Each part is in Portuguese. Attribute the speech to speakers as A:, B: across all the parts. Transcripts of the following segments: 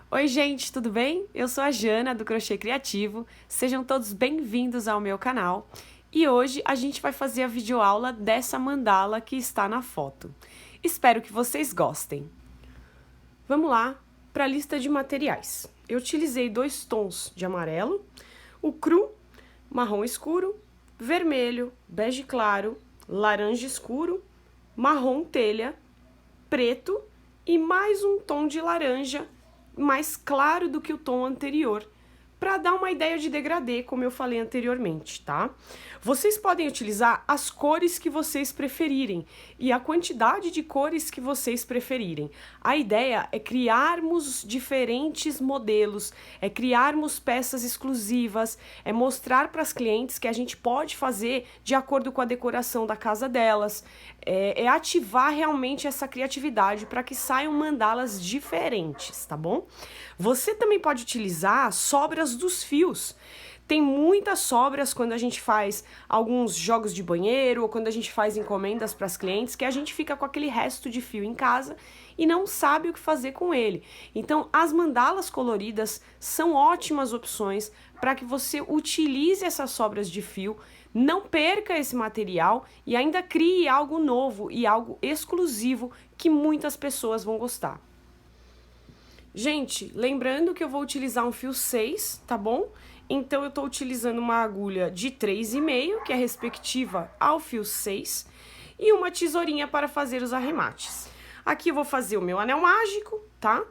A: Oi, gente, tudo bem? Eu sou a Jana, do Crochê Criativo. Sejam todos bem-vindos ao meu canal. E hoje a gente vai fazer a videoaula dessa mandala que está na foto. Espero que vocês gostem. Vamos lá para a lista de materiais. Eu utilizei 2 tons de amarelo, o cru, marrom escuro, vermelho, bege claro, laranja escuro, marrom telha, preto e mais um tom de laranja mais claro do que o tom anterior, para dar uma ideia de degradê, como eu falei anteriormente, tá? Vocês podem utilizar as cores que vocês preferirem e a quantidade de cores que vocês preferirem. A ideia é criarmos diferentes modelos, é criarmos peças exclusivas, é mostrar para as clientes que a gente pode fazer de acordo com a decoração da casa delas, é ativar realmente essa criatividade para que saiam mandalas diferentes, tá bom? Você também pode utilizar sobras dos fios. Tem muitas sobras quando a gente faz alguns jogos de banheiro ou quando a gente faz encomendas para as clientes que a gente fica com aquele resto de fio em casa e não sabe o que fazer com ele. Então, as mandalas coloridas são ótimas opções para que você utilize essas sobras de fio, não perca esse material e ainda crie algo novo e algo exclusivo que muitas pessoas vão gostar. Gente, lembrando que eu vou utilizar um fio 6, tá bom? Então, eu tô utilizando uma agulha de 3,5, que é respectiva ao fio 6, e uma tesourinha para fazer os arremates. Aqui eu vou fazer o meu anel mágico, tá?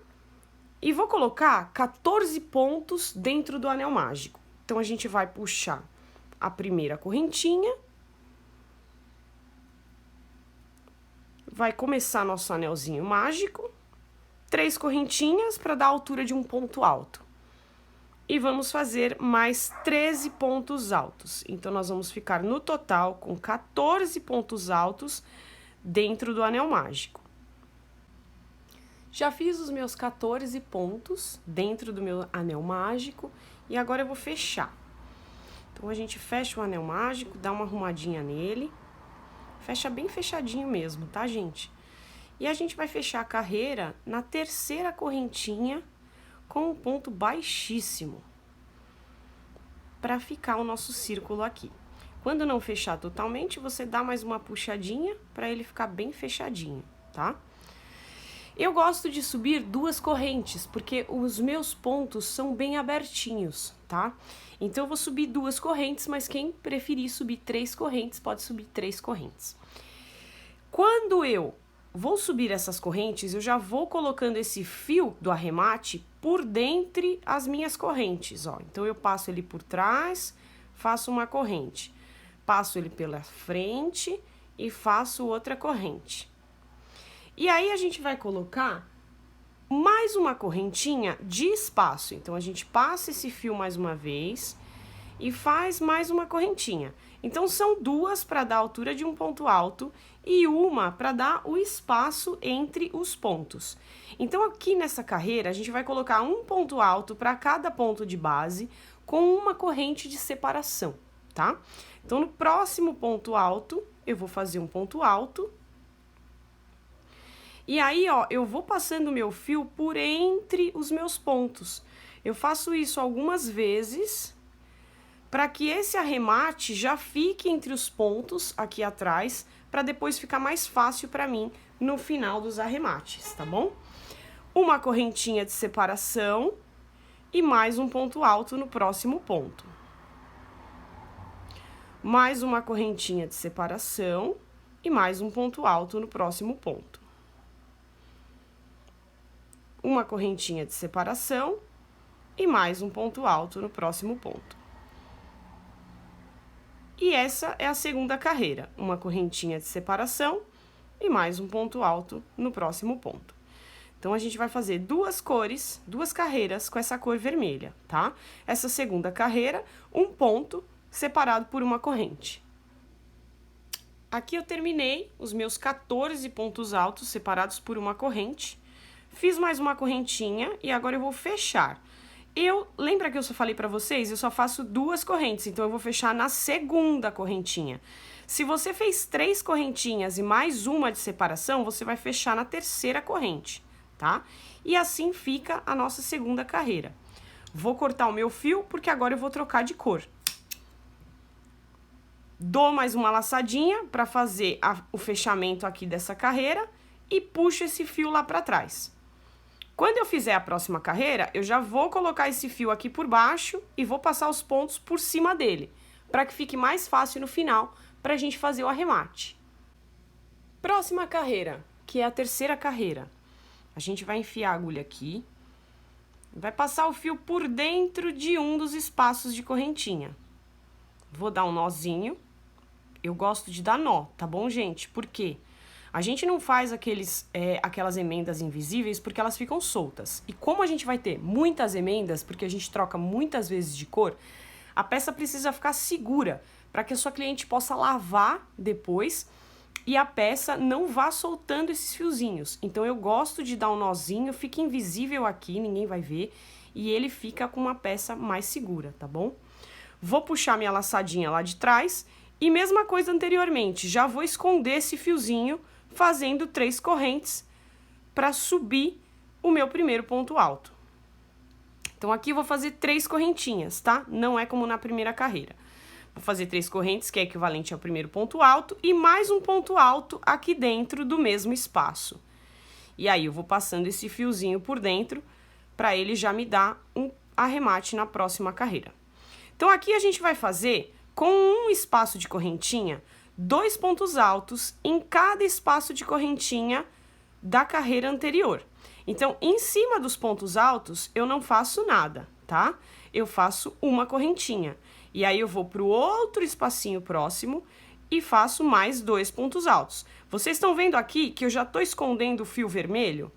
A: E vou colocar 14 pontos dentro do anel mágico. Então, a gente vai puxar a primeira correntinha. Vai começar nosso anelzinho mágico. 3 correntinhas para dar a altura de um ponto alto. E vamos fazer mais 13 pontos altos. Então, nós vamos ficar no total com 14 pontos altos dentro do anel mágico. Já fiz os meus 14 pontos dentro do meu anel mágico e agora eu vou fechar. Então, a gente fecha o anel mágico, dá uma arrumadinha nele. Fecha bem fechadinho mesmo, tá, gente? E a gente vai fechar a carreira na terceira correntinha com um ponto baixíssimo, para ficar o nosso círculo aqui. Quando não fechar totalmente, você dá mais uma puxadinha para ele ficar bem fechadinho, tá? Eu gosto de subir 2 correntes, porque os meus pontos são bem abertinhos, tá? Então, eu vou subir 2 correntes, mas quem preferir subir 3 correntes, pode subir 3 correntes. Quando eu vou subir essas correntes, eu já vou colocando esse fio do arremate por dentre as minhas correntes, ó. Então, eu passo ele por trás, faço uma corrente. Passo ele pela frente e faço outra corrente. E aí, a gente vai colocar mais uma correntinha de espaço. Então, a gente passa esse fio mais uma vez e faz mais uma correntinha. Então, são 2 para dar a altura de um ponto alto e uma para dar o espaço entre os pontos. Então, aqui nessa carreira, a gente vai colocar um ponto alto para cada ponto de base com uma corrente de separação, tá? Então, no próximo ponto alto, eu vou fazer um ponto alto. E aí, ó, eu vou passando o meu fio por entre os meus pontos. Eu faço isso algumas vezes para que esse arremate já fique entre os pontos aqui atrás, para depois ficar mais fácil para mim no final dos arremates, tá bom? Uma correntinha de separação e mais um ponto alto no próximo ponto. Mais uma correntinha de separação e mais um ponto alto no próximo ponto. Uma correntinha de separação e mais um ponto alto no próximo ponto. E essa é a segunda carreira, uma correntinha de separação e mais um ponto alto no próximo ponto. Então, a gente vai fazer 2 cores, 2 carreiras com essa cor vermelha, tá? Essa segunda carreira, um ponto separado por uma corrente. Aqui eu terminei os meus 14 pontos altos separados por uma corrente. Fiz mais uma correntinha e agora eu vou fechar. Lembra que eu só falei pra vocês? Eu só faço 2 correntes, então eu vou fechar na segunda correntinha. Se você fez 3 correntinhas e mais uma de separação, você vai fechar na terceira corrente, tá? e assim fica a nossa segunda carreira. Vou cortar o meu fio, porque agora eu vou trocar de cor. Dou mais uma laçadinha para fazer o fechamento aqui dessa carreira e puxo esse fio lá para trás. Quando eu fizer a próxima carreira, eu já vou colocar esse fio aqui por baixo e vou passar os pontos por cima dele, para que fique mais fácil no final para a gente fazer o arremate. Próxima carreira, que é a terceira carreira. A gente vai enfiar a agulha aqui, vai passar o fio por dentro de um dos espaços de correntinha. Vou dar um nozinho. Eu gosto de dar nó, tá bom, gente? Por quê? A gente não faz aquelas emendas invisíveis porque elas ficam soltas. E como a gente vai ter muitas emendas, porque a gente troca muitas vezes de cor, a peça precisa ficar segura para que a sua cliente possa lavar depois e a peça não vá soltando esses fiozinhos. Então eu gosto de dar um nozinho, fica invisível aqui, ninguém vai ver, e ele fica com uma peça mais segura, tá bom? Vou puxar minha laçadinha lá de trás e mesma coisa anteriormente, já vou esconder esse fiozinho fazendo 3 correntes para subir o meu primeiro ponto alto. Então aqui eu vou fazer 3 correntinhas, tá? Não é como na primeira carreira. Vou fazer 3 correntes, que é equivalente ao primeiro ponto alto, e mais um ponto alto aqui dentro do mesmo espaço. E aí eu vou passando esse fiozinho por dentro para ele já me dar um arremate na próxima carreira. Então aqui a gente vai fazer com um espaço de correntinha 2 pontos altos em cada espaço de correntinha da carreira anterior. Então, em cima dos pontos altos, eu não faço nada, tá? Eu faço uma correntinha. E aí, eu vou para o outro espacinho próximo e faço mais 2 pontos altos. Vocês estão vendo aqui que eu já estou escondendo o fio vermelho,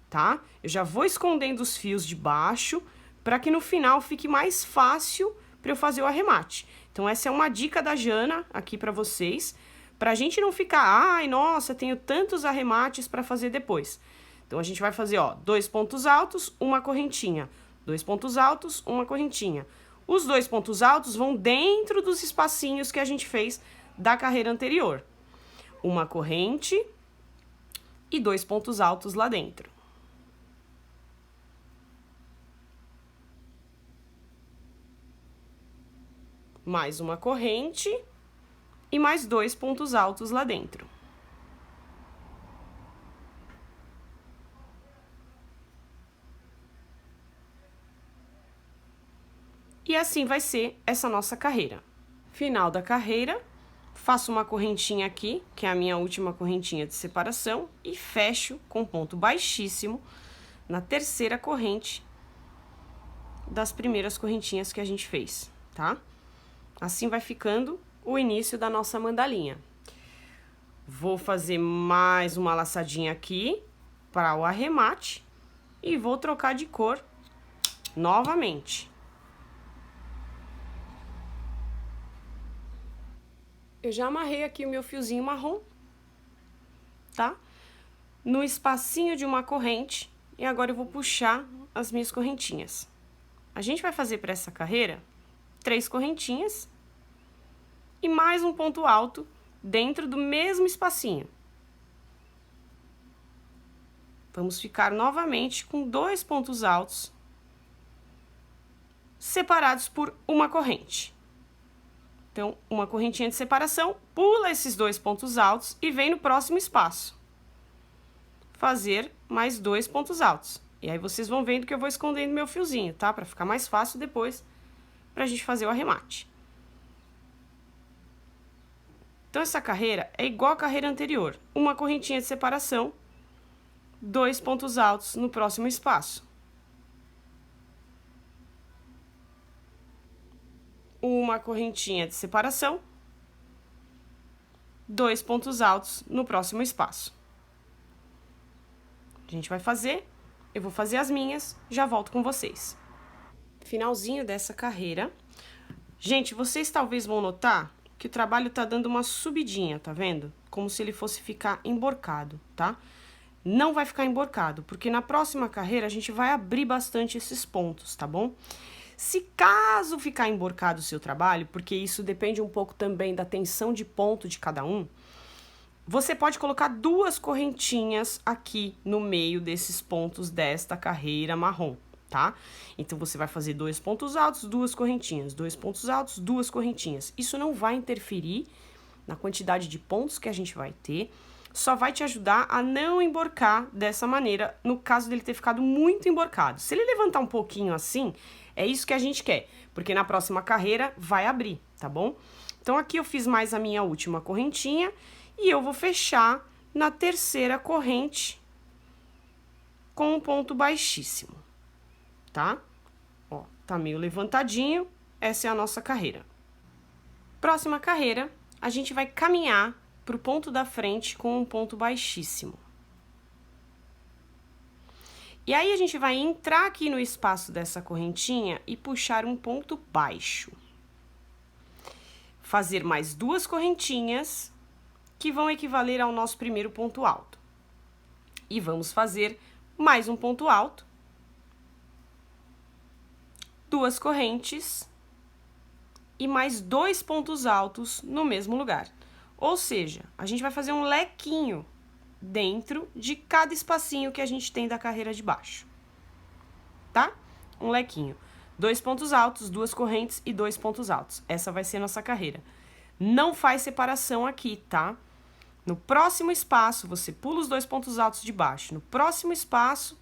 A: tá? Eu já vou escondendo os fios de baixo para que no final fique mais fácil para eu fazer o arremate. Então, essa é uma dica da Jana aqui para vocês, para a gente não ficar, ai, nossa, tenho tantos arremates para fazer depois. Então, a gente vai fazer, ó, 2 pontos altos, uma correntinha. 2 pontos altos, uma correntinha. Os 2 pontos altos vão dentro dos espacinhos que a gente fez da carreira anterior. Uma corrente e 2 pontos altos lá dentro. Mais uma corrente e mais 2 pontos altos lá dentro. E assim vai ser essa nossa carreira. Final da carreira, faço uma correntinha aqui, que é a minha última correntinha de separação, e fecho com ponto baixíssimo na terceira corrente das primeiras correntinhas que a gente fez, tá? Assim vai ficando o início da nossa mandalinha. Vou fazer mais uma laçadinha aqui para o arremate e vou trocar de cor novamente. Eu já amarrei aqui o meu fiozinho marrom, tá? No espacinho de uma corrente, e agora eu vou puxar as minhas correntinhas. A gente vai fazer para essa carreira 3 correntinhas e mais um ponto alto dentro do mesmo espacinho. Vamos ficar novamente com 2 pontos altos separados por uma corrente. Então, uma correntinha de separação, pula esses 2 pontos altos e vem no próximo espaço. Fazer mais 2 pontos altos. E aí, vocês vão vendo que eu vou escondendo meu fiozinho, tá? Para ficar mais fácil depois pra gente fazer o arremate. Então, essa carreira é igual à carreira anterior. Uma correntinha de separação, 2 pontos altos no próximo espaço. Uma correntinha de separação, 2 pontos altos no próximo espaço. A gente vai fazer, eu vou fazer as minhas, já volto com vocês. Finalzinho dessa carreira. Gente, vocês talvez vão notar que o trabalho tá dando uma subidinha, tá vendo? Como se ele fosse ficar emborcado, tá? Não vai ficar emborcado, porque na próxima carreira a gente vai abrir bastante esses pontos, tá bom? Se caso ficar emborcado o seu trabalho, porque isso depende um pouco também da tensão de ponto de cada um, Você pode colocar 2 correntinhas aqui no meio desses pontos desta carreira marrom, tá? Então, você vai fazer 2 pontos altos, 2 correntinhas, 2 pontos altos, 2 correntinhas. Isso não vai interferir na quantidade de pontos que a gente vai ter, só vai te ajudar a não emborcar dessa maneira, no caso dele ter ficado muito emborcado. Se ele levantar um pouquinho assim, é isso que a gente quer, porque na próxima carreira vai abrir, tá bom? Então, aqui eu fiz mais a minha última correntinha e eu vou fechar na terceira corrente com um ponto baixíssimo, tá? Ó, tá meio levantadinho, essa é a nossa carreira. Próxima carreira, a gente vai caminhar para o ponto da frente com um ponto baixíssimo. E aí, a gente vai entrar aqui no espaço dessa correntinha e puxar um ponto baixo. Fazer mais 2 correntinhas, que vão equivaler ao nosso primeiro ponto alto. E vamos fazer mais um ponto alto, 2 correntes e mais 2 pontos altos no mesmo lugar. Ou seja, a gente vai fazer um lequinho dentro de cada espacinho que a gente tem da carreira de baixo, tá? Um lequinho. 2 pontos altos, 2 correntes e 2 pontos altos. Essa vai ser a nossa carreira. Não faz separação aqui, tá? No próximo espaço, você pula os 2 pontos altos de baixo. No próximo espaço,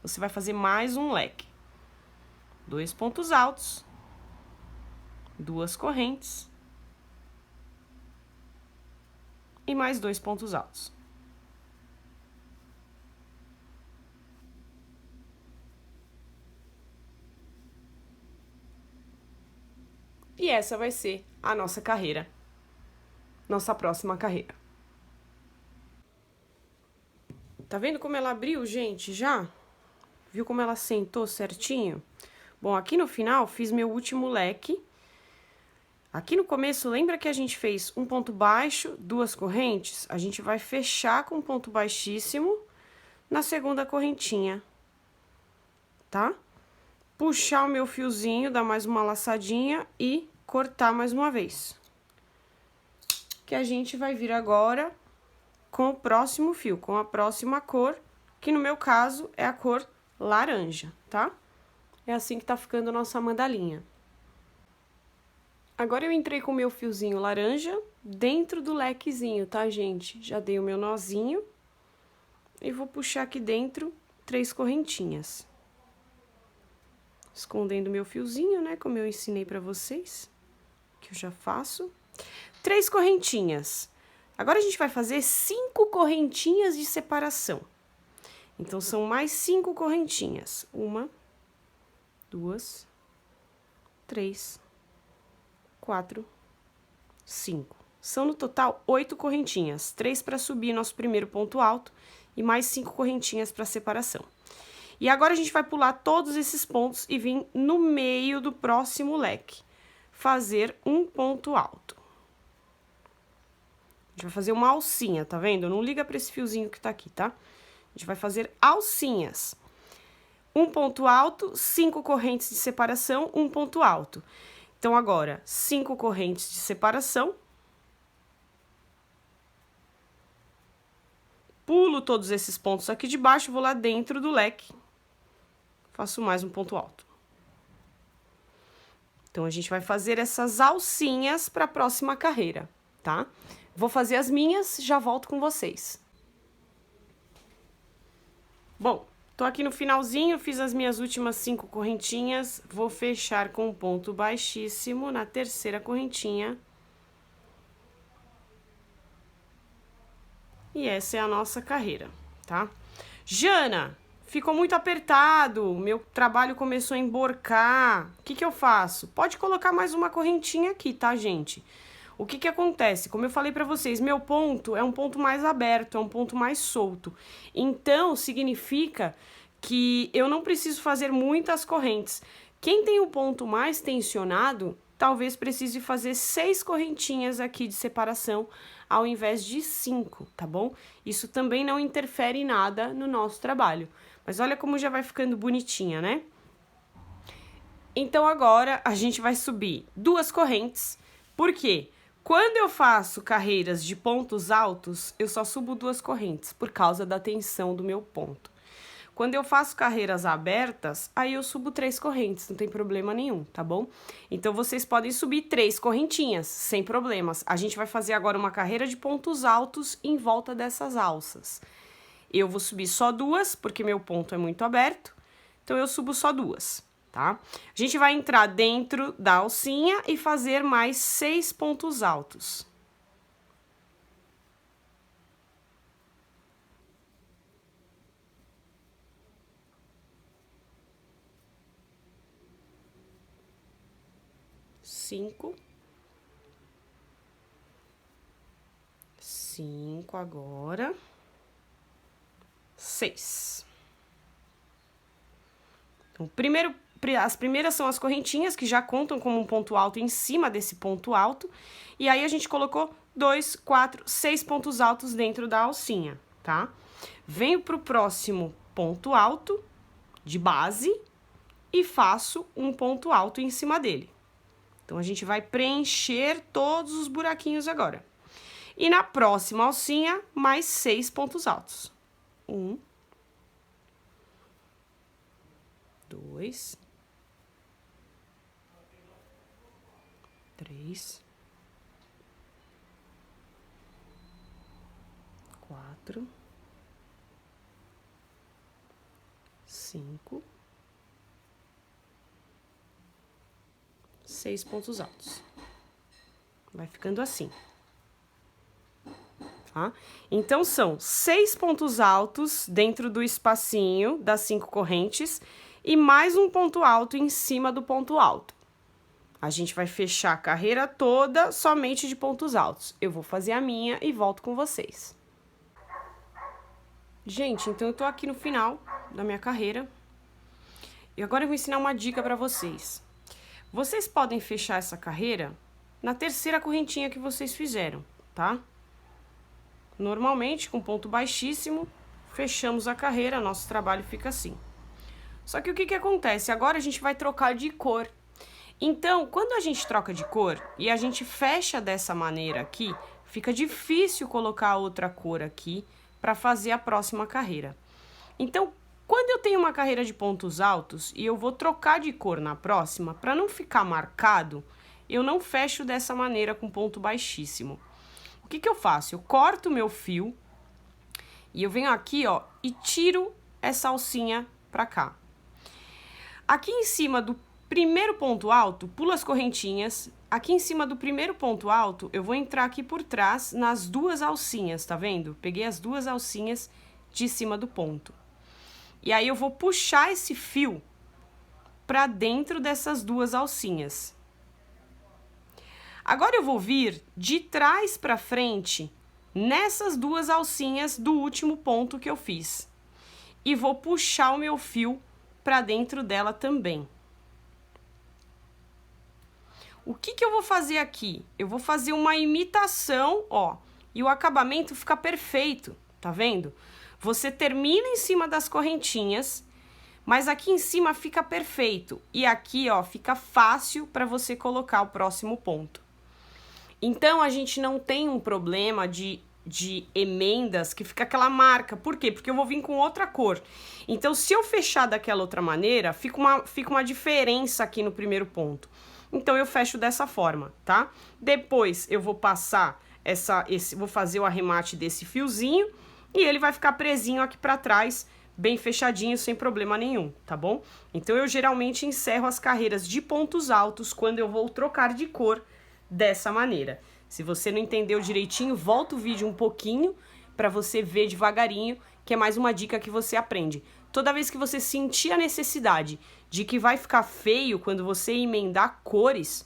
A: você vai fazer mais um leque. 2 pontos altos, 2 correntes e mais 2 pontos altos. E essa vai ser a nossa carreira, nossa próxima carreira. Tá vendo como ela abriu, gente, já? Viu como ela sentou certinho? Bom, aqui no final, fiz meu último leque. Aqui no começo, lembra que a gente fez um ponto baixo, 2 correntes? A gente vai fechar com um ponto baixíssimo na segunda correntinha, tá? Puxar o meu fiozinho, dar mais uma laçadinha e cortar mais uma vez. Que a gente vai vir agora com o próximo fio, com a próxima cor, que no meu caso é a cor laranja, tá? É assim que tá ficando a nossa mandalinha. Agora eu entrei com o meu fiozinho laranja dentro do lequezinho, tá, gente? Já dei o meu nozinho e vou puxar aqui dentro 3 correntinhas. Escondendo meu fiozinho, né, como eu ensinei pra vocês, que eu já faço. 3 correntinhas. Agora, a gente vai fazer 5 correntinhas de separação. Então, são mais 5 correntinhas. 1, 2, 3, 4, 5. São, no total, 8 correntinhas. 3 para subir nosso primeiro ponto alto e mais 5 correntinhas para separação. E agora, a gente vai pular todos esses pontos e vir no meio do próximo leque. Fazer um ponto alto. A gente vai fazer uma alcinha, tá vendo? Não liga para esse fiozinho que tá aqui, tá? A gente vai fazer alcinhas. Um ponto alto, 5 correntes de separação, um ponto alto. Então, agora, 5 correntes de separação. Pulo todos esses pontos aqui de baixo, vou lá dentro do leque. Faço mais um ponto alto. Então, a gente vai fazer essas alcinhas para a próxima carreira, tá? Vou fazer as minhas, já volto com vocês. Bom, tô aqui no finalzinho, fiz as minhas últimas 5 correntinhas, vou fechar com um ponto baixíssimo na terceira correntinha. E essa é a nossa carreira, tá? Jana, ficou muito apertado, meu trabalho começou a emborcar, o que eu faço? Pode colocar mais uma correntinha aqui, tá, gente? O que acontece? Como eu falei pra vocês, meu ponto é um ponto mais aberto, é um ponto mais solto. Então, significa que eu não preciso fazer muitas correntes. Quem tem o ponto mais tensionado, talvez precise fazer 6 correntinhas aqui de separação, ao invés de 5, tá bom? Isso também não interfere em nada no nosso trabalho. Mas olha como já vai ficando bonitinha, né? Então, agora, a gente vai subir 2 correntes. Por quê? Quando eu faço carreiras de pontos altos, eu só subo 2 correntes, por causa da tensão do meu ponto. Quando eu faço carreiras abertas, aí eu subo 3 correntes, não tem problema nenhum, tá bom? Então, vocês podem subir 3 correntinhas, sem problemas. A gente vai fazer agora uma carreira de pontos altos em volta dessas alças. Eu vou subir só 2, porque meu ponto é muito aberto, então eu subo só 2, tá? A gente vai entrar dentro da alcinha e fazer mais 6 pontos altos. Cinco agora. 6. Então, as primeiras são as correntinhas, que já contam como um ponto alto em cima desse ponto alto. E aí, a gente colocou 2, 4, 6 pontos altos dentro da alcinha, tá? Venho pro próximo ponto alto de base e faço um ponto alto em cima dele. Então, a gente vai preencher todos os buraquinhos agora. E na próxima alcinha, mais 6 pontos altos. 1, 2, 3, 4, 5, 6 pontos altos. Vai ficando assim. Tá? Então, são 6 pontos altos dentro do espacinho das 5 correntes e mais um ponto alto em cima do ponto alto. A gente vai fechar a carreira toda somente de pontos altos. Eu vou fazer a minha e volto com vocês. Gente, então eu tô aqui no final da minha carreira. E agora eu vou ensinar uma dica pra vocês. Vocês podem fechar essa carreira na terceira correntinha que vocês fizeram, tá? Normalmente, com ponto baixíssimo, fechamos a carreira, nosso trabalho fica assim. Só que o que acontece? Agora a gente vai trocar de cor. Então, quando a gente troca de cor e a gente fecha dessa maneira aqui, fica difícil colocar outra cor aqui para fazer a próxima carreira. Então, quando eu tenho uma carreira de pontos altos e eu vou trocar de cor na próxima, para não ficar marcado, eu não fecho dessa maneira com ponto baixíssimo. O que eu faço? Eu corto o meu fio e eu venho aqui, ó, e tiro essa alcinha pra cá. Aqui em cima do primeiro ponto alto, pulo as correntinhas. Aqui em cima do primeiro ponto alto, eu vou entrar aqui por trás nas 2 alcinhas, tá vendo? Peguei as 2 alcinhas de cima do ponto. E aí eu vou puxar esse fio pra dentro dessas 2 alcinhas. Agora eu vou vir de trás para frente nessas 2 alcinhas do último ponto que eu fiz. E vou puxar o meu fio para dentro dela também. O que eu vou fazer aqui? Eu vou fazer uma imitação, ó, e o acabamento fica perfeito, tá vendo? Você termina em cima das correntinhas, mas aqui em cima fica perfeito. E aqui, ó, fica fácil para você colocar o próximo ponto. Então, a gente não tem um problema de emendas que fica aquela marca. Por quê? Porque eu vou vir com outra cor. Então, se eu fechar daquela outra maneira, fica uma diferença aqui no primeiro ponto. Então, eu fecho dessa forma, tá? Depois, eu vou passar vou fazer o arremate desse fiozinho e ele vai ficar presinho aqui pra trás, bem fechadinho, sem problema nenhum, tá bom? Então, eu geralmente encerro as carreiras de pontos altos quando eu vou trocar de cor dessa maneira. Se você não entendeu direitinho, volta o vídeo um pouquinho para você ver devagarinho, que é mais uma dica que você aprende. Toda vez que você sentir a necessidade de que vai ficar feio quando você emendar cores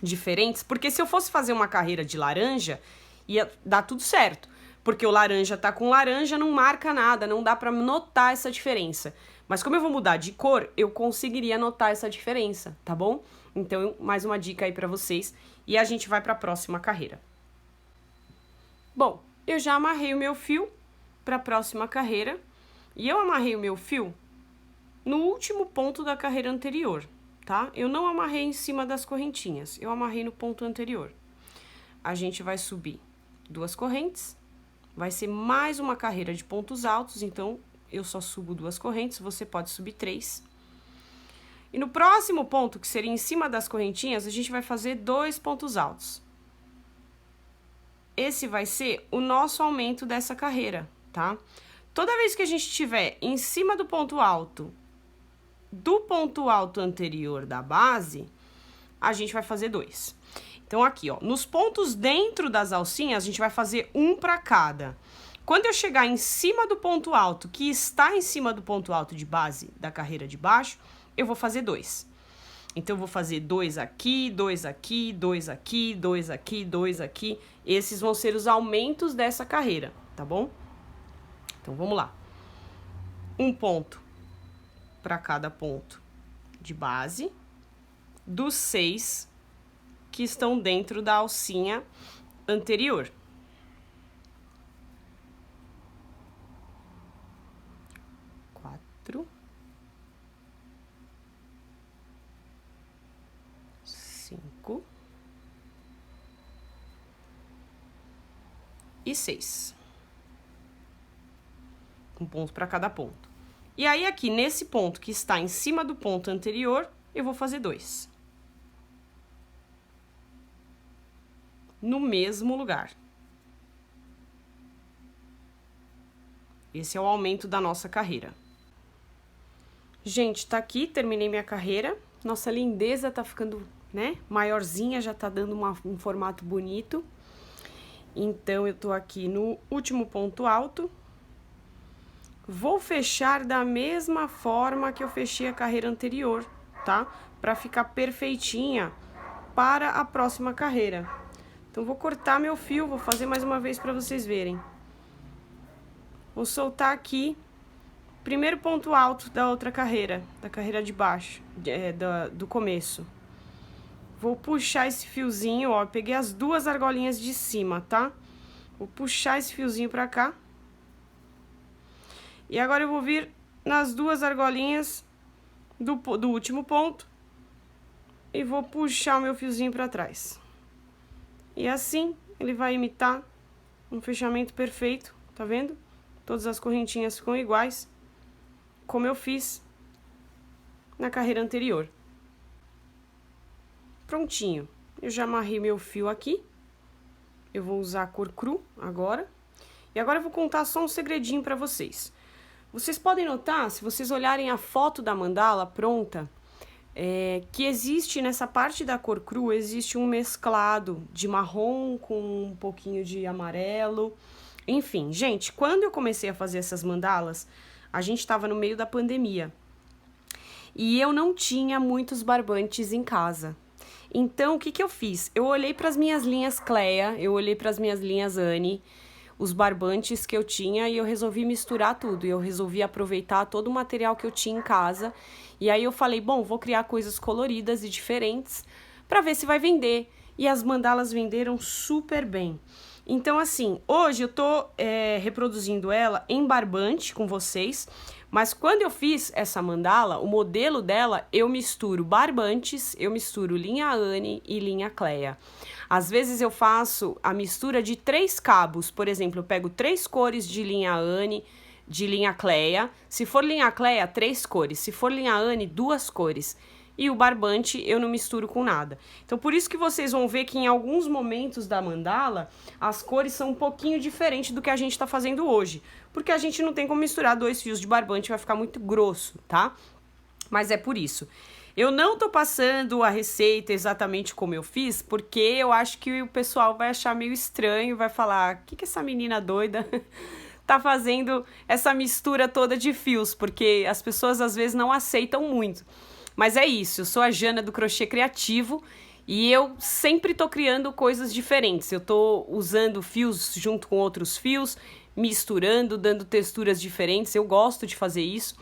A: diferentes, porque se eu fosse fazer uma carreira de laranja, ia dar tudo certo, porque o laranja tá com laranja, não marca nada, não dá para notar essa diferença. Mas como eu vou mudar de cor, eu conseguiria notar essa diferença, tá bom? Então, mais uma dica aí pra vocês. E a gente vai pra próxima carreira. Bom, eu já amarrei o meu fio pra próxima carreira. E eu amarrei o meu fio no último ponto da carreira anterior, tá? Eu não amarrei em cima das correntinhas, eu amarrei no ponto anterior. a gente vai subir 2 correntes, vai ser mais uma carreira de pontos altos, então eu só subo 2 correntes, você pode subir 3. E no próximo ponto, que seria em cima das correntinhas, a gente vai fazer 2 pontos altos. Esse vai ser o nosso aumento dessa carreira, tá? Toda vez que a gente estiver em cima do ponto alto anterior da base, a gente vai fazer 2. Então, aqui, ó, nos pontos dentro das alcinhas, a gente vai fazer 1 para cada. Quando eu chegar em cima do ponto alto, que está em cima do ponto alto de base da carreira de baixo, eu vou fazer 2. Então, eu vou fazer 2 aqui, 2 aqui, 2 aqui, 2 aqui, 2 aqui. Esses vão ser os aumentos dessa carreira, tá bom? Então, vamos lá. 1 ponto para cada ponto de base, dos 6 que estão dentro da alcinha anterior. Quatro, 5 e 6. 1 ponto para cada ponto. E aí, aqui, nesse ponto que está em cima do ponto anterior, eu vou fazer 2. No mesmo lugar. Esse é o aumento da nossa carreira. Gente, tá aqui, terminei minha carreira. Nossa lindeza tá ficando, né, maiorzinha, já tá dando um formato bonito. Então, eu tô aqui no último ponto alto. Vou fechar da mesma forma que eu fechei a carreira anterior, tá? Pra ficar perfeitinha para a próxima carreira. Então, vou cortar meu fio, vou fazer mais uma vez para vocês verem. Vou soltar aqui, primeiro ponto alto da outra carreira, da carreira de baixo, do começo. Vou puxar esse fiozinho, ó, peguei as 2 argolinhas de cima, tá? Vou puxar esse fiozinho pra cá. E agora eu vou vir nas 2 argolinhas do último ponto e vou puxar o meu fiozinho pra trás. E assim, ele vai imitar um fechamento perfeito, tá vendo? Todas as correntinhas ficam iguais, como eu fiz na carreira anterior. Prontinho. Eu já amarrei meu fio aqui. Eu vou usar a cor cru agora. E agora eu vou contar só um segredinho pra vocês. Vocês podem notar, se vocês olharem a foto da mandala pronta, que existe nessa parte da cor cru, existe um mesclado de marrom com um pouquinho de amarelo. Enfim, gente, quando eu comecei a fazer essas mandalas, a gente estava no meio da pandemia. E eu não tinha muitos barbantes em casa. Então, o que eu fiz? Eu olhei para as minhas linhas Cleia, eu olhei para as minhas linhas Anne, os barbantes que eu tinha, e eu resolvi misturar tudo. Eu resolvi aproveitar todo o material que eu tinha em casa. E aí eu falei, bom, vou criar coisas coloridas e diferentes para ver se vai vender. E as mandalas venderam super bem. Então, assim, hoje eu tô reproduzindo ela em barbante com vocês, mas quando eu fiz essa mandala, o modelo dela, eu misturo barbantes, eu misturo linha Anne e linha Cleia. Às vezes eu faço a mistura de 3 cabos, por exemplo, eu pego 3 cores de linha Anne, de linha Cleia. Se for linha Cleia, 3 cores, se for linha Anne, 2 cores. E o barbante eu não misturo com nada. Então, por isso que vocês vão ver que em alguns momentos da mandala, as cores são um pouquinho diferentes do que a gente tá fazendo hoje. Porque a gente não tem como misturar 2 fios de barbante, vai ficar muito grosso, tá? Mas é por isso. Eu não tô passando a receita exatamente como eu fiz, porque eu acho que o pessoal vai achar meio estranho, vai falar, o que essa menina doida tá fazendo essa mistura toda de fios? Porque as pessoas às vezes não aceitam muito. Mas é isso, eu sou a Jana do Crochê Criativo e eu sempre tô criando coisas diferentes. Eu tô usando fios junto com outros fios, misturando, dando texturas diferentes. Eu gosto de fazer isso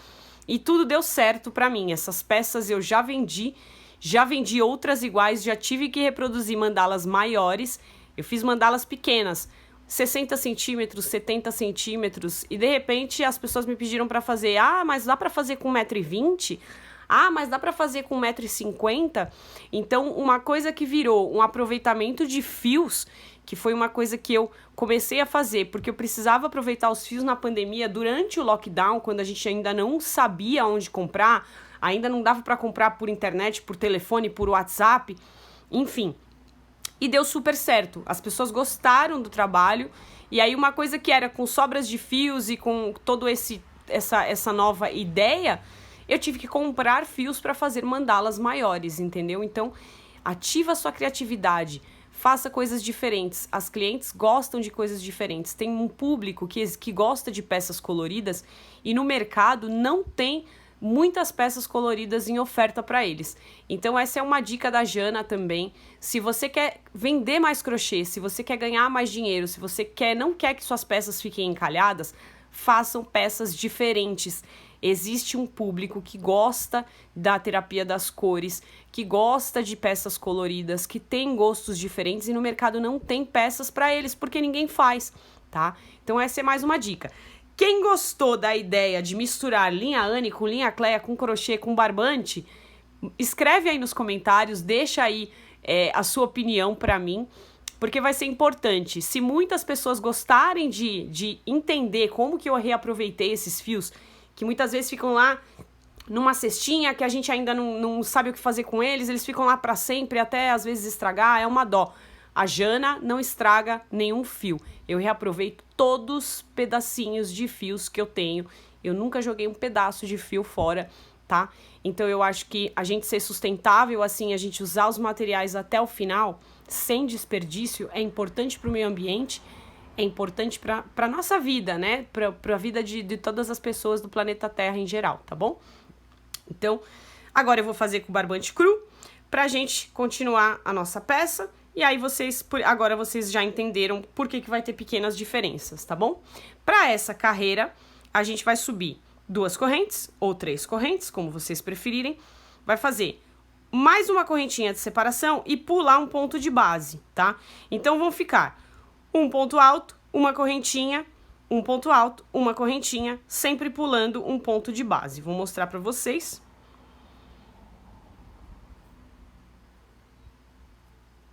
A: e tudo deu certo pra mim. Essas peças eu já vendi outras iguais, já tive que reproduzir mandalas maiores. Eu fiz mandalas pequenas, 60 centímetros, 70 centímetros, e de repente as pessoas me pediram pra fazer, mas dá pra fazer com 1,20 m? Ah, mas dá pra fazer com 1,50 m? Então, uma coisa que virou um aproveitamento de fios, que foi uma coisa que eu comecei a fazer, porque eu precisava aproveitar os fios na pandemia, durante o lockdown, quando a gente ainda não sabia onde comprar, ainda não dava pra comprar por internet, por telefone, por WhatsApp, enfim. E deu super certo, as pessoas gostaram do trabalho, e aí uma coisa que era com sobras de fios e com todo essa nova ideia, eu tive que comprar fios para fazer mandalas maiores, entendeu? Então, ativa a sua criatividade, faça coisas diferentes, as clientes gostam de coisas diferentes, tem um público que gosta de peças coloridas e no mercado não tem muitas peças coloridas em oferta para eles. Então essa é uma dica da Jana também. Se você quer vender mais crochê, se você quer ganhar mais dinheiro, se você não quer que suas peças fiquem encalhadas, façam peças diferentes. Existe um público que gosta da terapia das cores, que gosta de peças coloridas, que tem gostos diferentes e no mercado não tem peças para eles porque ninguém faz, tá? Então essa é mais uma dica. Quem gostou da ideia de misturar linha Anne com linha Cleia, com crochê, com barbante, escreve aí nos comentários, deixa aí a sua opinião pra mim, porque vai ser importante. Se muitas pessoas gostarem de entender como que eu reaproveitei esses fios, que muitas vezes ficam lá numa cestinha que a gente ainda não sabe o que fazer com eles ficam lá pra sempre, até às vezes estragar, é uma dó. A Jana não estraga nenhum fio. Eu reaproveito todos os pedacinhos de fios que eu tenho. Eu nunca joguei um pedaço de fio fora, tá? Então eu acho que a gente ser sustentável, assim, a gente usar os materiais até o final, sem desperdício, é importante para o meio ambiente, é importante para nossa vida, né? Para a vida de todas as pessoas do planeta Terra em geral, tá bom? Então, agora eu vou fazer com o barbante cru, pra gente continuar a nossa peça. E aí agora vocês já entenderam por que vai ter pequenas diferenças, tá bom? Para essa carreira, a gente vai subir 2 correntes ou 3 correntes, como vocês preferirem. Vai fazer mais uma correntinha de separação e pular um ponto de base, tá? Então, vão ficar um ponto alto, uma correntinha, um ponto alto, uma correntinha, sempre pulando um ponto de base. Vou mostrar para vocês.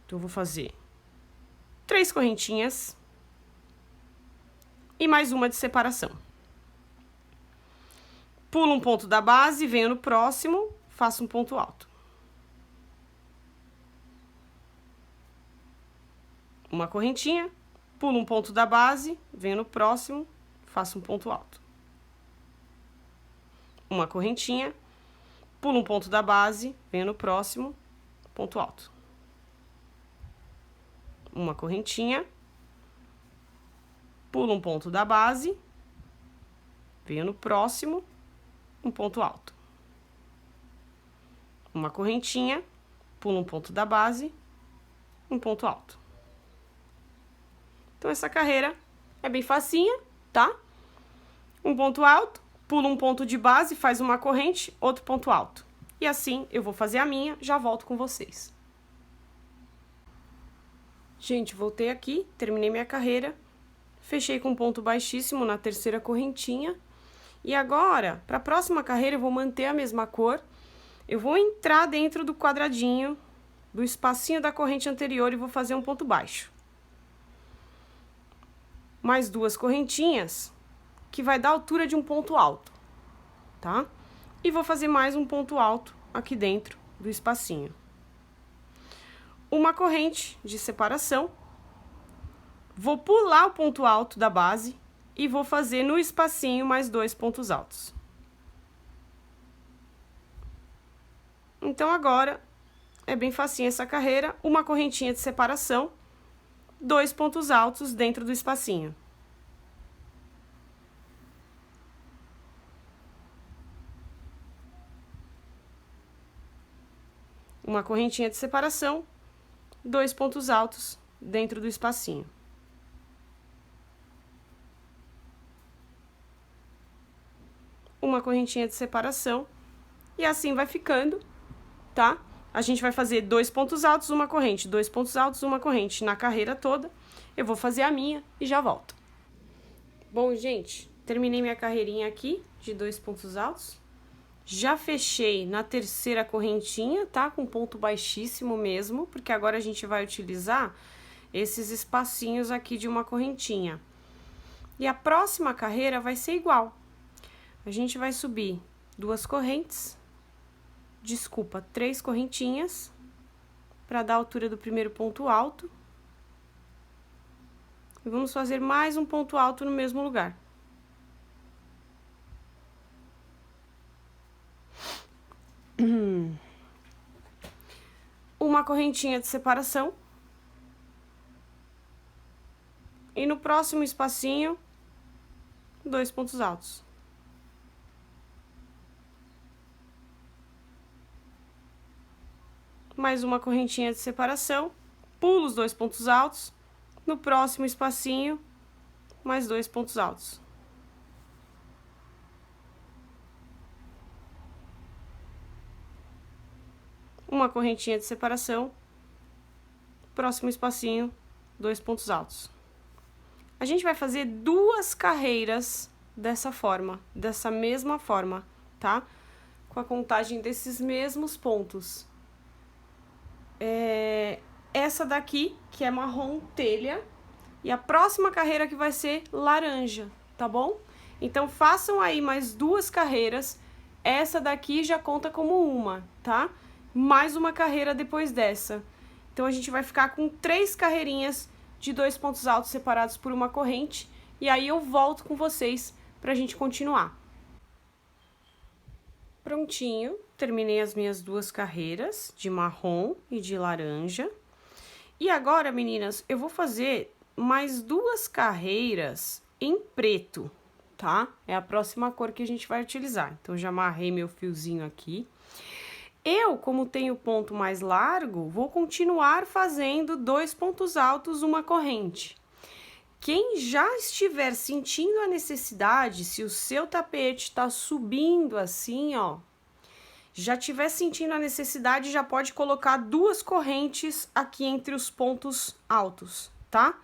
A: Então, eu vou fazer 3 correntinhas e mais uma de separação. Pulo um ponto da base, venho no próximo, faço um ponto alto. Uma correntinha, pulo um ponto da base, venho no próximo, faço um ponto alto. Uma correntinha, pulo um ponto da base, venho no próximo, ponto alto. Uma correntinha, pulo um ponto da base, venho no próximo, um ponto alto. Uma correntinha, pulo um ponto da base, um ponto alto. Então, essa carreira é bem facinha, tá? Um ponto alto, pulo um ponto de base, faz uma corrente, outro ponto alto. E assim, eu vou fazer a minha, já volto com vocês. Gente, voltei aqui, terminei minha carreira, fechei com um ponto baixíssimo na terceira correntinha. E agora, para a próxima carreira, eu vou manter a mesma cor. Eu vou entrar dentro do quadradinho, do espacinho da corrente anterior e vou fazer um ponto baixo. Mais 2 correntinhas, que vai dar a altura de um ponto alto, tá? E vou fazer mais um ponto alto aqui dentro do espacinho. Uma corrente de separação, vou pular o ponto alto da base e vou fazer no espacinho mais 2 pontos altos. Então, agora, é bem facinho essa carreira, uma correntinha de separação, 2 pontos altos dentro do espacinho. Uma correntinha de separação, 2 pontos altos dentro do espacinho. Uma correntinha de separação e assim vai ficando, tá? A gente vai fazer 2 pontos altos, uma corrente, 2 pontos altos, uma corrente na carreira toda. Eu vou fazer a minha e já volto. Bom, gente, terminei minha carreirinha aqui de 2 pontos altos. Já fechei na terceira correntinha, tá? Com ponto baixíssimo mesmo, porque agora a gente vai utilizar esses espacinhos aqui de uma correntinha. E a próxima carreira vai ser igual. A gente vai subir 2 correntes, desculpa, 3 correntinhas, para dar a altura do primeiro ponto alto. E vamos fazer mais um ponto alto no mesmo lugar. Uma correntinha de separação. E no próximo espacinho, 2 pontos altos. Mais uma correntinha de separação, pulo os 2 pontos altos. No próximo espacinho, mais 2 pontos altos. Uma correntinha de separação, próximo espacinho, 2 pontos altos. A gente vai fazer 2 carreiras dessa forma, dessa mesma forma, tá? Com a contagem desses mesmos pontos. Essa daqui, que é marrom telha, e a próxima carreira que vai ser laranja, tá bom? Então, façam aí mais 2 carreiras, essa daqui já conta como uma, tá? Mais uma carreira depois dessa. Então, a gente vai ficar com 3 carreirinhas de 2 pontos altos separados por uma corrente, e aí eu volto com vocês pra gente continuar. Prontinho, terminei as minhas 2 carreiras de marrom e de laranja. E agora, meninas, eu vou fazer mais 2 carreiras em preto, tá? É a próxima cor que a gente vai utilizar. Então, já amarrei meu fiozinho aqui. Eu, como tenho ponto mais largo, vou continuar fazendo 2 pontos altos, uma corrente. Quem já estiver sentindo a necessidade, se o seu tapete está subindo assim, ó, já estiver sentindo a necessidade, já pode colocar 2 correntes aqui entre os pontos altos, tá?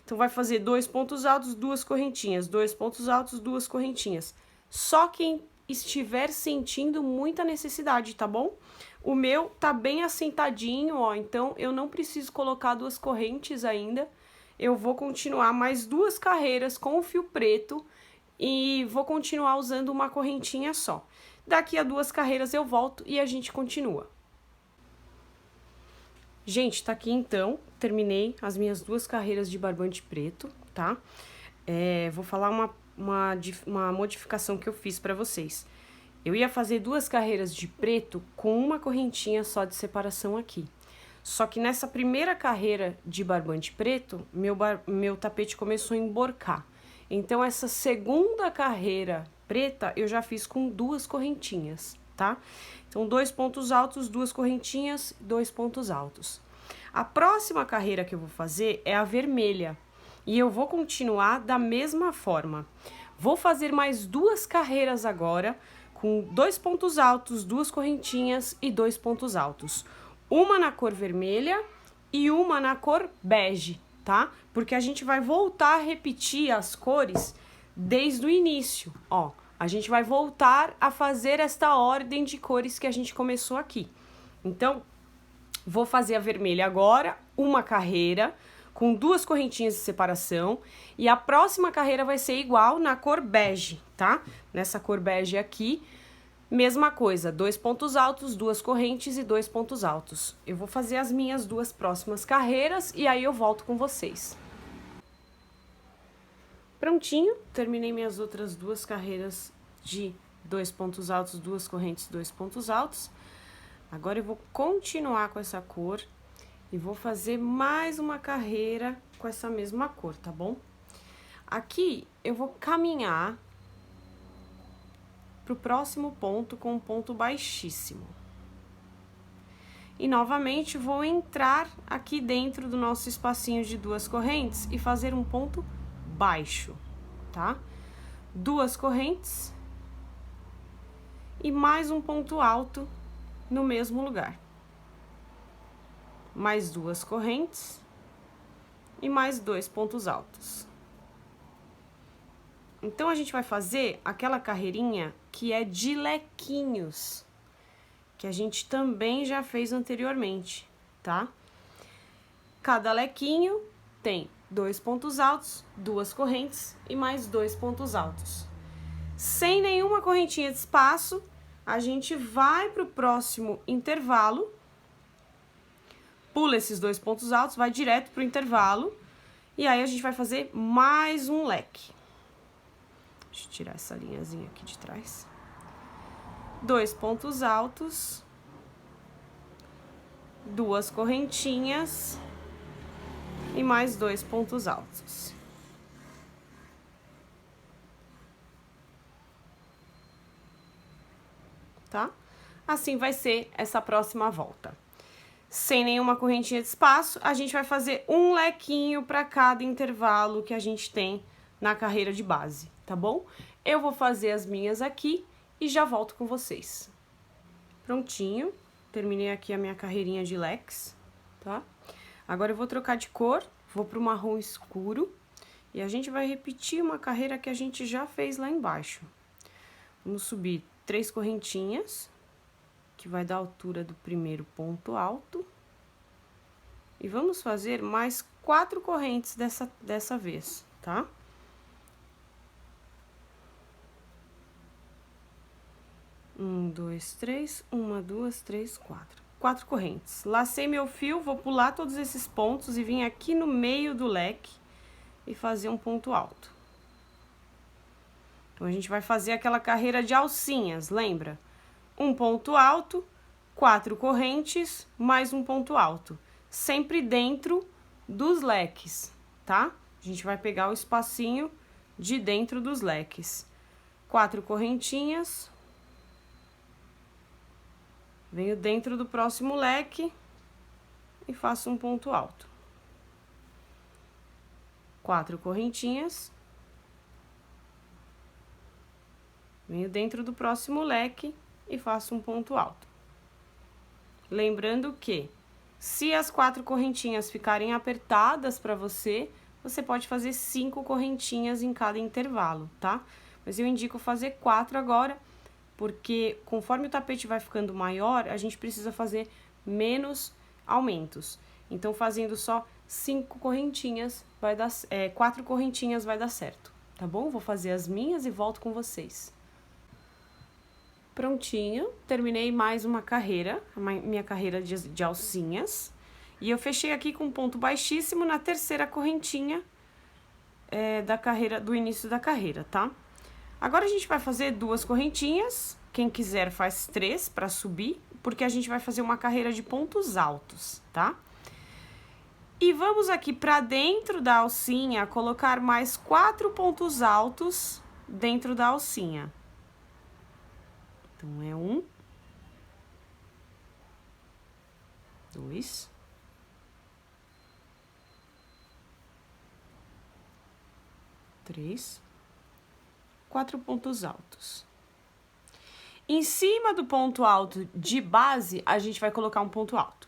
A: Então, vai fazer 2 pontos altos, 2 correntinhas, 2 pontos altos, 2 correntinhas. Só quem estiver sentindo muita necessidade, tá bom? O meu tá bem assentadinho, ó, então eu não preciso colocar 2 correntes ainda. Eu vou continuar mais 2 carreiras com o fio preto e vou continuar usando uma correntinha só. Daqui a 2 carreiras eu volto e a gente continua. Gente, tá aqui então, terminei as minhas 2 carreiras de barbante preto, tá? Vou falar uma modificação que eu fiz pra vocês. Eu ia fazer 2 carreiras de preto com uma correntinha só de separação aqui. Só que nessa primeira carreira de barbante preto, meu tapete começou a emborcar. Então, essa segunda carreira preta, eu já fiz com 2 correntinhas, tá? Então, 2 pontos altos, 2 correntinhas, 2 pontos altos. A próxima carreira que eu vou fazer é a vermelha. E eu vou continuar da mesma forma. Vou fazer mais 2 carreiras agora, com 2 pontos altos, 2 correntinhas e 2 pontos altos. Uma na cor vermelha e uma na cor bege, tá? Porque a gente vai voltar a repetir as cores desde o início, ó. A gente vai voltar a fazer esta ordem de cores que a gente começou aqui. Então, vou fazer a vermelha agora, uma carreira, com 2 correntinhas de separação. E a próxima carreira vai ser igual na cor bege, tá? Nessa cor bege aqui, mesma coisa, 2 pontos altos, 2 correntes e 2 pontos altos. Eu vou fazer as minhas 2 próximas carreiras e aí eu volto com vocês. Prontinho, terminei minhas outras 2 carreiras de 2 pontos altos, 2 correntes, 2 pontos altos. Agora eu vou continuar com essa cor e vou fazer mais uma carreira com essa mesma cor, tá bom? Aqui eu vou caminhar pro próximo ponto com um ponto baixíssimo. E novamente vou entrar aqui dentro do nosso espacinho de 2 correntes e fazer um ponto baixo, tá? 2 correntes e mais um ponto alto no mesmo lugar. Mais 2 correntes e mais 2 pontos altos. Então, a gente vai fazer aquela carreirinha que é de lequinhos, que a gente também já fez anteriormente, tá? Cada lequinho tem 2 pontos altos, 2 correntes e mais 2 pontos altos. Sem nenhuma correntinha de espaço, a gente vai para o próximo intervalo, pula esses 2 pontos altos, vai direto para o intervalo, e aí a gente vai fazer mais um leque. Deixa eu tirar essa linhazinha aqui de trás. 2 pontos altos, 2 correntinhas e mais 2 pontos altos. Tá? Assim vai ser essa próxima volta. Sem nenhuma correntinha de espaço, a gente vai fazer um lequinho para cada intervalo que a gente tem na carreira de base, tá bom? Eu vou fazer as minhas aqui e já volto com vocês. Prontinho, terminei aqui a minha carreirinha de leques, tá? Agora eu vou trocar de cor, vou pro marrom escuro e a gente vai repetir uma carreira que a gente já fez lá embaixo. Vamos subir 3 correntinhas, que vai dar a altura do primeiro ponto alto. E vamos fazer mais 4 correntes dessa vez, tá? Um, dois, três, uma, duas, três, 4. 4 correntes. Lacei meu fio, vou pular todos esses pontos e vim aqui no meio do leque e fazer um ponto alto. Então, a gente vai fazer aquela carreira de alcinhas, lembra? Um ponto alto, 4 correntes, mais um ponto alto. Sempre dentro dos leques, tá? A gente vai pegar o espacinho de dentro dos leques. 4 correntinhas. Venho dentro do próximo leque e faço um ponto alto. 4 correntinhas. Venho dentro do próximo leque e faço um ponto alto. Lembrando que, se as 4 correntinhas ficarem apertadas para você, você pode fazer 5 correntinhas em cada intervalo, tá? Mas eu indico fazer 4 agora, porque conforme o tapete vai ficando maior, a gente precisa fazer menos aumentos. Então, fazendo só 5 correntinhas, 4 correntinhas vai dar certo, tá bom? Vou fazer as minhas e volto com vocês. Prontinho, terminei mais uma carreira, minha carreira de alcinhas. E eu fechei aqui com um ponto baixíssimo na terceira correntinha do início da carreira, tá? Agora, a gente vai fazer 2 correntinhas, quem quiser faz 3 para subir, porque a gente vai fazer uma carreira de pontos altos, tá? E vamos aqui para dentro da alcinha colocar mais 4 pontos altos dentro da alcinha. Então, é 1, 2, 3, 4 pontos altos. Em cima do ponto alto de base, a gente vai colocar um ponto alto.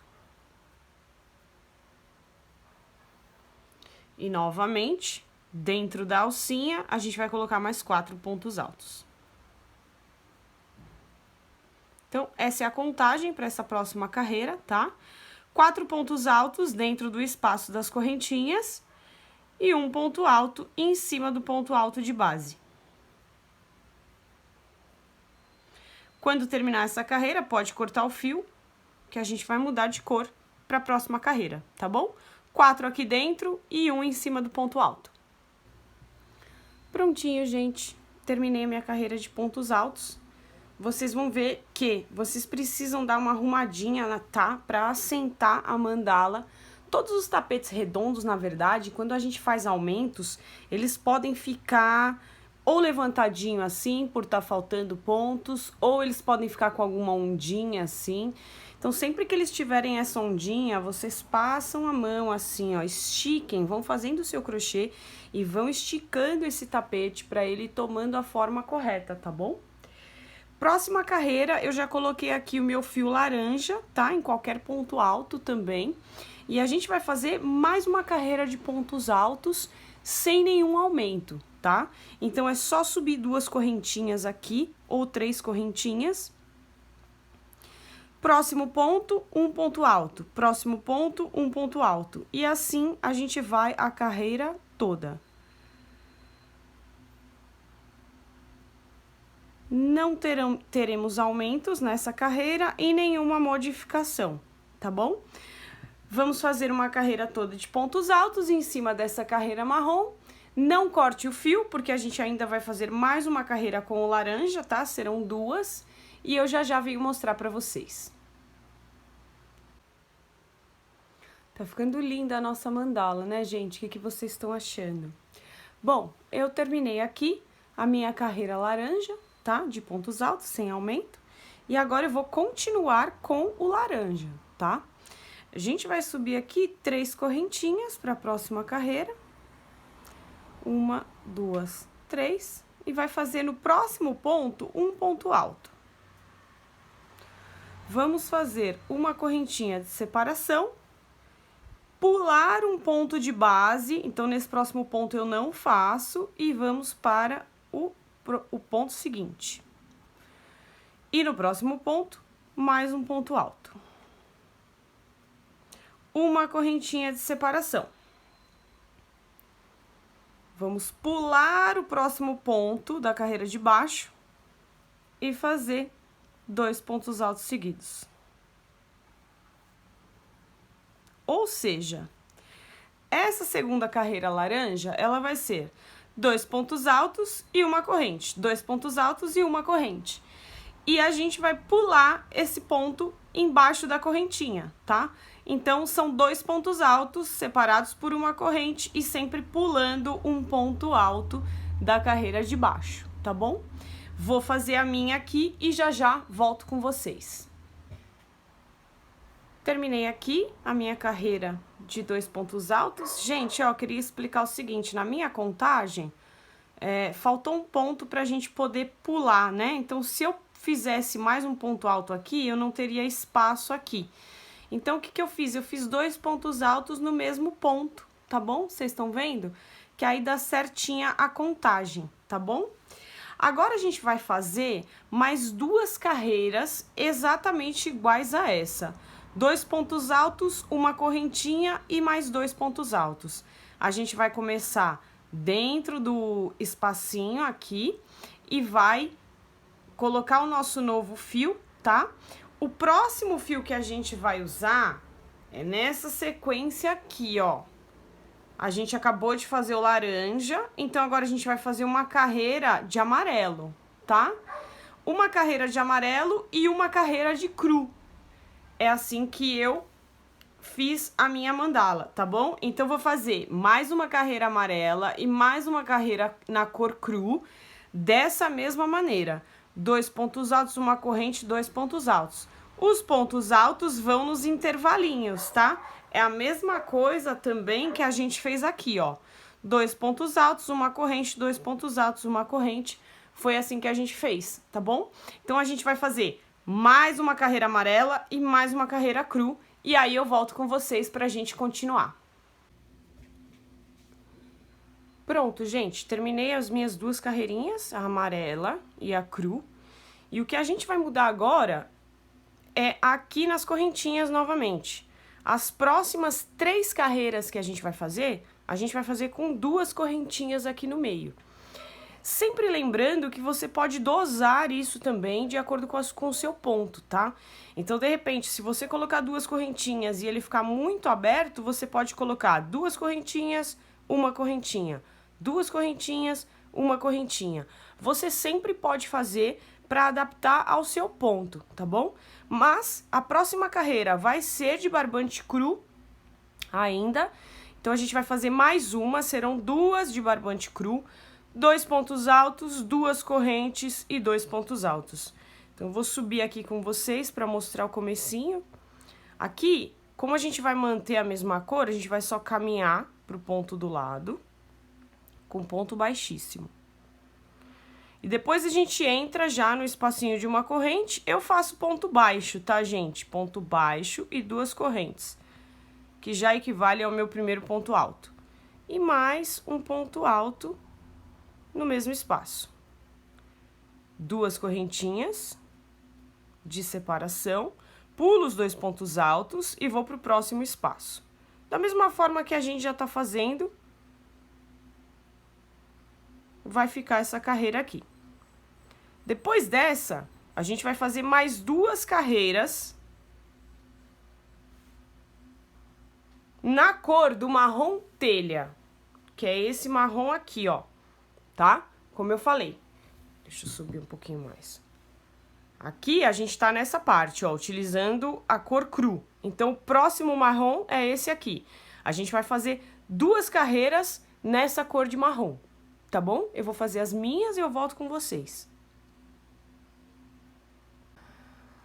A: E, novamente, dentro da alcinha, a gente vai colocar mais 4 pontos altos. Então, essa é a contagem para essa próxima carreira, tá? 4 pontos altos dentro do espaço das correntinhas e um ponto alto em cima do ponto alto de base. Quando terminar essa carreira, pode cortar o fio, que a gente vai mudar de cor para a próxima carreira, tá bom? 4 aqui dentro e 1 em cima do ponto alto. Prontinho, gente. Terminei a minha carreira de pontos altos. Vocês vão ver que vocês precisam dar uma arrumadinha, tá? Para assentar a mandala. Todos os tapetes redondos, na verdade, quando a gente faz aumentos, eles podem ficar ou levantadinho assim, por estar faltando pontos, ou eles podem ficar com alguma ondinha assim. Então, sempre que eles tiverem essa ondinha, vocês passam a mão assim, ó, estiquem, vão fazendo o seu crochê e vão esticando esse tapete para ele ir tomando a forma correta, tá bom? Próxima carreira, eu já coloquei aqui o meu fio laranja, tá? Em qualquer ponto alto também. E a gente vai fazer mais uma carreira de pontos altos sem nenhum aumento, tá? Então, é só subir 2 correntinhas aqui ou 3 correntinhas. Próximo ponto, um ponto alto. Próximo ponto, um ponto alto. E assim a gente vai a carreira toda. Não teremos aumentos nessa carreira e nenhuma modificação, tá bom? Vamos fazer uma carreira toda de pontos altos em cima dessa carreira marrom. Não corte o fio, porque a gente ainda vai fazer mais uma carreira com o laranja, tá? Serão 2. E eu já venho mostrar pra vocês. Tá ficando linda a nossa mandala, né, gente? O que vocês estão achando? Bom, eu terminei aqui a minha carreira laranja, tá? De pontos altos, sem aumento. E agora eu vou continuar com o laranja, tá? A gente vai subir aqui 3 correntinhas para a próxima carreira. 1, 2, 3. E vai fazer no próximo ponto um ponto alto. Vamos fazer uma correntinha de separação. Pular um ponto de base. Então, nesse próximo ponto eu não faço. E vamos para o ponto seguinte. E no próximo ponto, mais um ponto alto. Uma correntinha de separação. Vamos pular o próximo ponto da carreira de baixo e fazer 2 pontos altos seguidos. Ou seja, essa segunda carreira laranja, ela vai ser 2 pontos altos e uma corrente, 2 pontos altos e uma corrente. E a gente vai pular esse ponto embaixo da correntinha, tá? Então, são 2 pontos altos separados por uma corrente e sempre pulando um ponto alto da carreira de baixo, tá bom? Vou fazer a minha aqui e já volto com vocês. Terminei aqui a minha carreira de 2 pontos altos. Gente, ó, eu queria explicar o seguinte, na minha contagem, faltou um ponto pra gente poder pular, né? Então, se eu fizesse mais um ponto alto aqui, eu não teria espaço aqui. Então, o que eu fiz? Eu fiz 2 pontos altos no mesmo ponto, tá bom? Vocês estão vendo? Que aí dá certinha a contagem, tá bom? Agora, a gente vai fazer mais 2 carreiras exatamente iguais a essa. 2 pontos altos, uma correntinha e mais 2 pontos altos. A gente vai começar dentro do espacinho aqui e vai colocar o nosso novo fio, tá? O próximo fio que a gente vai usar é nessa sequência aqui, ó. A gente acabou de fazer o laranja, então agora a gente vai fazer uma carreira de amarelo, tá? Uma carreira de amarelo e uma carreira de cru. É assim que eu fiz a minha mandala, tá bom? Então, eu vou fazer mais uma carreira amarela e mais uma carreira na cor cru, dessa mesma maneira. 2 pontos altos, uma corrente, 2 pontos altos. Os pontos altos vão nos intervalinhos, tá? É a mesma coisa também que a gente fez aqui, ó. 2 pontos altos, uma corrente, 2 pontos altos, uma corrente. Foi assim que a gente fez, tá bom? Então, a gente vai fazer mais uma carreira amarela e mais uma carreira cru. E aí, eu volto com vocês pra gente continuar. Pronto, gente, terminei as minhas 2 carreirinhas, a amarela e a cru. E o que a gente vai mudar agora é aqui nas correntinhas novamente. As próximas 3 carreiras que a gente vai fazer com 2 correntinhas aqui no meio. Sempre lembrando que você pode dosar isso também de acordo com o seu ponto, tá? Então, de repente, se você colocar 2 correntinhas e ele ficar muito aberto, você pode colocar 2 correntinhas, uma correntinha. 2 correntinhas, uma correntinha. Você sempre pode fazer para adaptar ao seu ponto, tá bom? Mas a próxima carreira vai ser de barbante cru ainda. Então, a gente vai fazer mais uma, serão 2 de barbante cru, 2 pontos altos, 2 correntes e 2 pontos altos. Então, eu vou subir aqui com vocês para mostrar o comecinho. Aqui, como a gente vai manter a mesma cor, a gente vai só caminhar pro ponto do lado, com ponto baixíssimo. E depois a gente entra já no espacinho de uma corrente, eu faço ponto baixo, tá, gente? Ponto baixo e 2 correntes, que já equivale ao meu primeiro ponto alto. E mais um ponto alto no mesmo espaço. 2 correntinhas de separação, pulo os 2 pontos altos e vou pro próximo espaço. Da mesma forma que a gente já tá fazendo, vai ficar essa carreira aqui. Depois dessa, a gente vai fazer mais 2 carreiras na cor do marrom telha, que é esse marrom aqui, ó, tá? Como eu falei. Deixa eu subir um pouquinho mais. Aqui a gente tá nessa parte, ó, utilizando a cor cru. Então, o próximo marrom é esse aqui. A gente vai fazer 2 carreiras nessa cor de marrom, tá bom? Eu vou fazer as minhas e eu volto com vocês.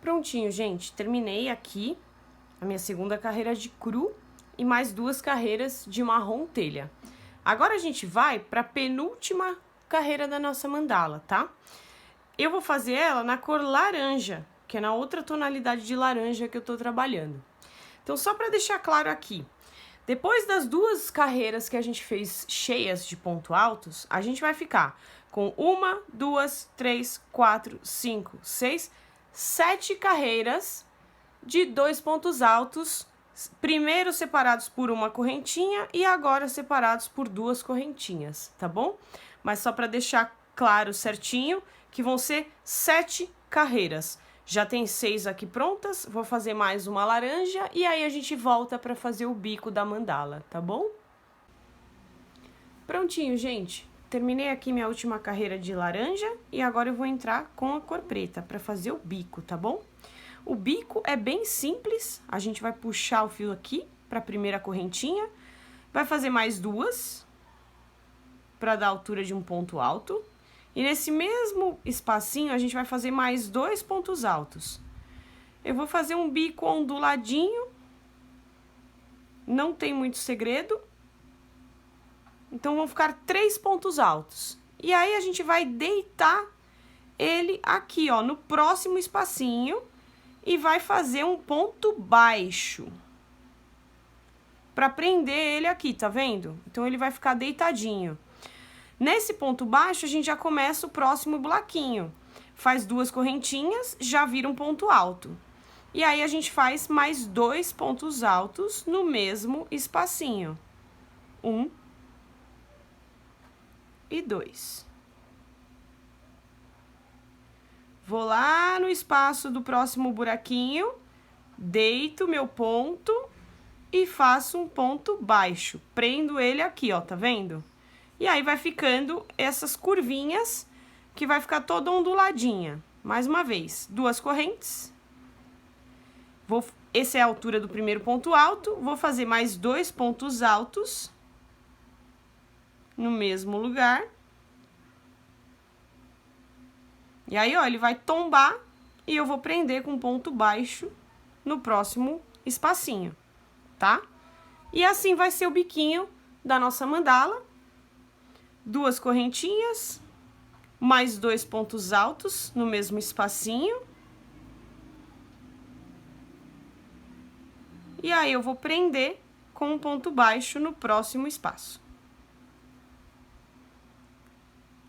A: Prontinho, gente. Terminei aqui a minha segunda carreira de cru e mais 2 carreiras de marrom telha. Agora a gente vai para a penúltima carreira da nossa mandala, tá? Eu vou fazer ela na cor laranja, que é na outra tonalidade de laranja que eu tô trabalhando. Então, só para deixar claro aqui, depois das 2 carreiras que a gente fez cheias de pontos altos, a gente vai ficar com 1, 2, 3, 4, 5, 6, 7 carreiras de 2 pontos altos, primeiro separados por uma correntinha e agora separados por 2 correntinhas, tá bom? Mas só para deixar claro certinho que vão ser 7 carreiras. Já tem 6 aqui prontas, vou fazer mais uma laranja e aí a gente volta para fazer o bico da mandala, tá bom? Prontinho, gente. Terminei aqui minha última carreira de laranja e agora eu vou entrar com a cor preta para fazer o bico, tá bom? O bico é bem simples, a gente vai puxar o fio aqui para a primeira correntinha, vai fazer mais 2 para dar a altura de um ponto alto. E nesse mesmo espacinho, a gente vai fazer mais 2 pontos altos. Eu vou fazer um bico onduladinho. Não tem muito segredo. Então, vão ficar 3 pontos altos. E aí, a gente vai deitar ele aqui, ó, no próximo espacinho. E vai fazer um ponto baixo. Pra prender ele aqui, tá vendo? Então, ele vai ficar deitadinho. Nesse ponto baixo, a gente já começa o próximo bloquinho. Faz 2 correntinhas, já vira um ponto alto. E aí, a gente faz mais 2 pontos altos no mesmo espacinho. 1 e 2. Vou lá no espaço do próximo buraquinho, deito meu ponto e faço um ponto baixo. Prendo ele aqui, ó, tá vendo? E aí, vai ficando essas curvinhas, que vai ficar toda onduladinha. Mais uma vez, 2 correntes. Essa é a altura do primeiro ponto alto. Vou fazer mais 2 pontos altos no mesmo lugar. E aí, ó, ele vai tombar e eu vou prender com ponto baixo no próximo espacinho, tá? E assim vai ser o biquinho da nossa mandala. 2 correntinhas, mais 2 pontos altos no mesmo espacinho. E aí, eu vou prender com um ponto baixo no próximo espaço.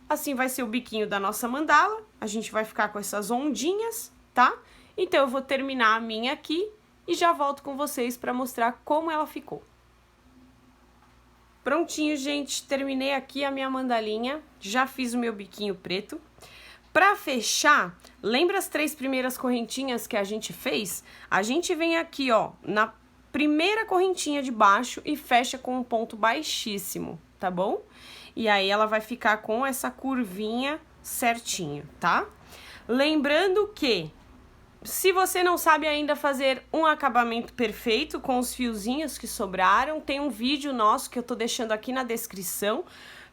A: Assim vai ser o biquinho da nossa mandala. A gente vai ficar com essas ondinhas, tá? Então, eu vou terminar a minha aqui e já volto com vocês para mostrar como ela ficou. Prontinho, gente, terminei aqui a minha mandalinha, já fiz o meu biquinho preto. Pra fechar, lembra as 3 primeiras correntinhas que a gente fez? A gente vem aqui, ó, na primeira correntinha de baixo e fecha com um ponto baixíssimo, tá bom? E aí, ela vai ficar com essa curvinha certinho, tá? Lembrando que, se você não sabe ainda fazer um acabamento perfeito com os fiozinhos que sobraram, tem um vídeo nosso que eu tô deixando aqui na descrição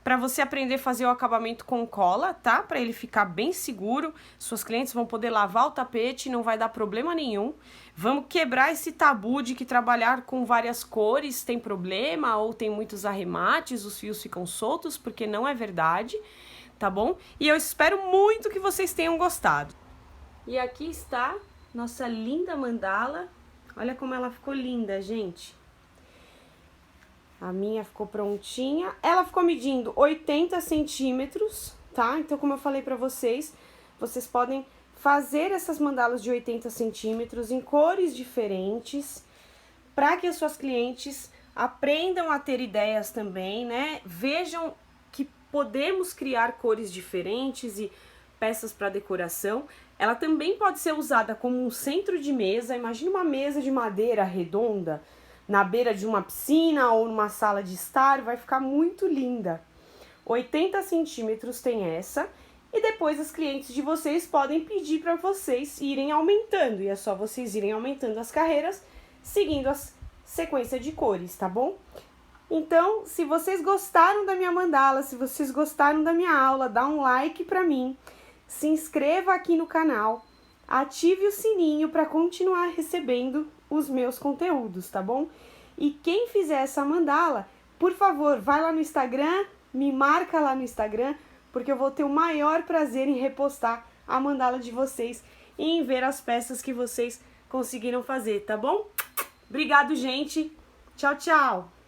A: para você aprender a fazer o acabamento com cola, tá? Para ele ficar bem seguro, suas clientes vão poder lavar o tapete e não vai dar problema nenhum. Vamos quebrar esse tabu de que trabalhar com várias cores tem problema ou tem muitos arremates, os fios ficam soltos, porque não é verdade, tá bom? E eu espero muito que vocês tenham gostado. E aqui está nossa linda mandala. Olha como ela ficou linda, gente. A minha ficou prontinha. Ela ficou medindo 80 centímetros, tá? Então, como eu falei pra vocês, vocês podem fazer essas mandalas de 80 centímetros em cores diferentes, para que as suas clientes aprendam a ter ideias também, né? Vejam que podemos criar cores diferentes e peças para decoração. Ela também pode ser usada como um centro de mesa. Imagina uma mesa de madeira redonda na beira de uma piscina ou numa sala de estar, vai ficar muito linda. 80 centímetros tem essa, e depois as clientes de vocês podem pedir para vocês irem aumentando, e é só vocês irem aumentando as carreiras, seguindo a sequência de cores, tá bom? Então, se vocês gostaram da minha mandala, se vocês gostaram da minha aula, dá um like para mim, se inscreva aqui no canal, ative o sininho para continuar recebendo os meus conteúdos, tá bom? E quem fizer essa mandala, por favor, vai lá no Instagram, me marca lá no Instagram, porque eu vou ter o maior prazer em repostar a mandala de vocês e em ver as peças que vocês conseguiram fazer, tá bom? Obrigado, gente. Tchau, tchau.